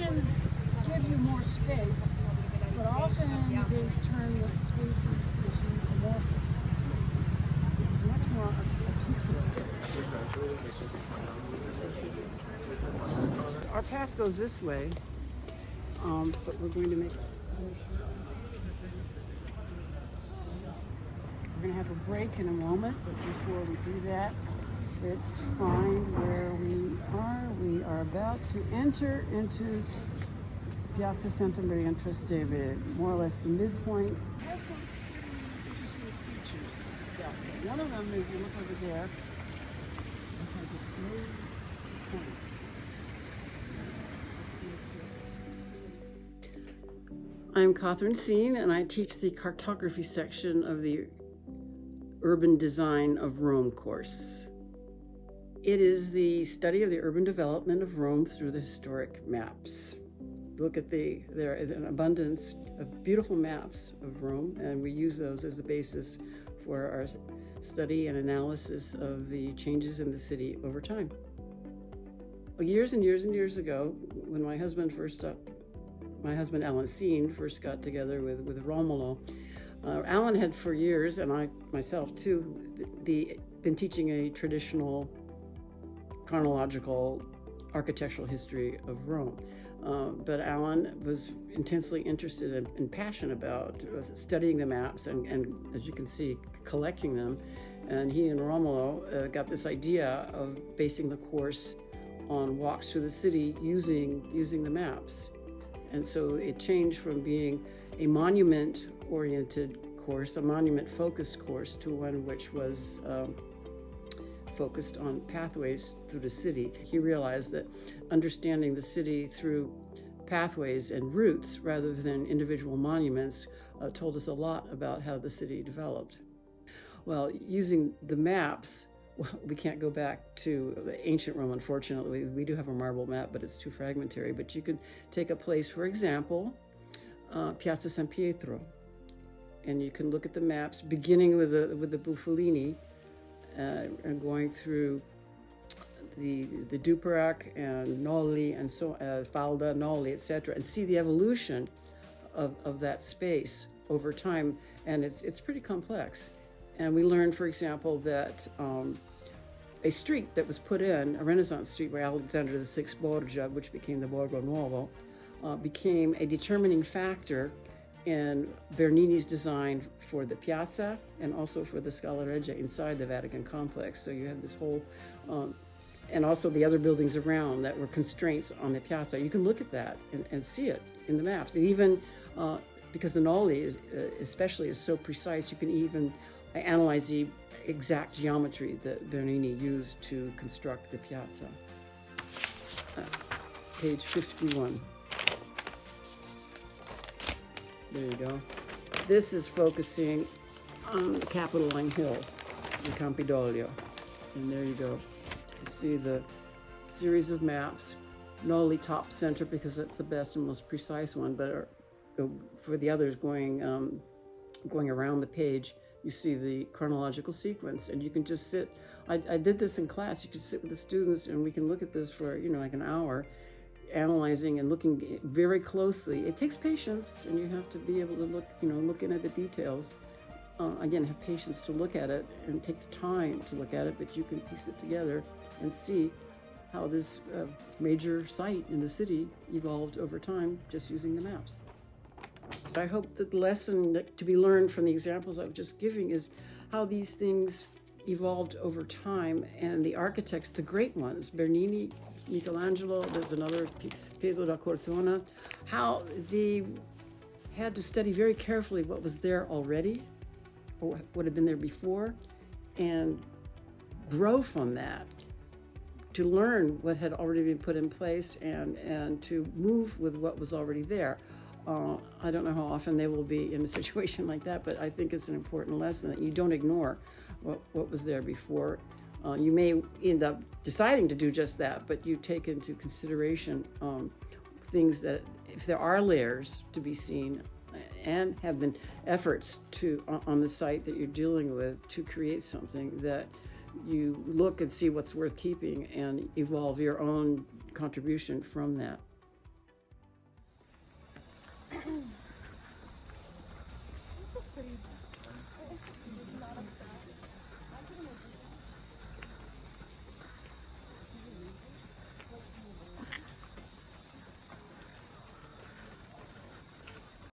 Venetians give you more space, but often they turn the spaces into amorphous spaces. It's much more articulate. Our path goes this way, but we're going to make. We're going to have a break in a moment, but before we do that, let's find where we are. We are about to enter into Piazza Santa Maria in Trastevere, more or less the midpoint. It has some interesting features, this piazza. One of them is, you look over there, it has a great point. I'm Cothran Ceen, and I teach the Cartography section of the Urban Design of Rome course. It is the study of the urban development of Rome through the historic maps. Look at there is an abundance of beautiful maps of Rome, and we use those as the basis for our study and analysis of the changes in the city over time. Years and years and years ago, when my husband Alan Ceen first got together with Romolo, Alan had for years, and I myself too, been teaching a traditional chronological architectural history of Rome. But Alan was intensely interested and passionate about studying the maps and, as you can see, collecting them. And he and Romolo got this idea of basing the course on walks through the city using the maps. And so it changed from being a monument-oriented course, a monument-focused course, to one which was focused on pathways through the city. He realized that understanding the city through pathways and routes rather than individual monuments told us a lot about how the city developed. Well, using the maps, we can't go back to the ancient Rome, unfortunately. We do have a marble map, but it's too fragmentary. But you could take a place, for example, Piazza San Pietro, and you can look at the maps, beginning with the Bufalini, and going through the Duperac and Nolli and so Falda, Nolli, etc., and see the evolution of that space over time, and it's pretty complex. And we learned, for example, that a street that was put in, a Renaissance street where Alexander VI Borgia, which became the Borgo Nuovo, became a determining factor in Bernini's design for the piazza and also for the Scala Regia inside the Vatican complex. So you have this whole, and also the other buildings around that were constraints on the piazza. You can look at that and see it in the maps. And even because the Nolli especially is so precise, you can even analyze the exact geometry that Bernini used to construct the piazza. Page 51. There you go. This is focusing on the Capitoline Hill in Campidoglio. And there you go. You see the series of maps. Nolli top center because that's the best and most precise one, but for the others going around the page, you see the chronological sequence, and you can just sit. I did this in class. You could sit with the students, and we can look at this for like an hour, analyzing and looking very closely. It takes patience, and you have to be able to look into the details. Again, have patience to look at it and take the time to look at it, but you can piece it together and see how this major site in the city evolved over time just using the maps. I hope that the lesson to be learned from the examples I was just giving is how these things evolved over time, and the architects, the great ones, Bernini, Michelangelo, there's another, Pietro da Cortona, how they had to study very carefully what was there already, or what had been there before, and grow from that to learn what had already been put in place and to move with what was already there. I don't know how often they will be in a situation like that, but I think it's an important lesson that you don't ignore what was there before. You may end up deciding to do just that, but you take into consideration things that, if there are layers to be seen and have been efforts on the site that you're dealing with to create something, that you look and see what's worth keeping and evolve your own contribution from that. pretty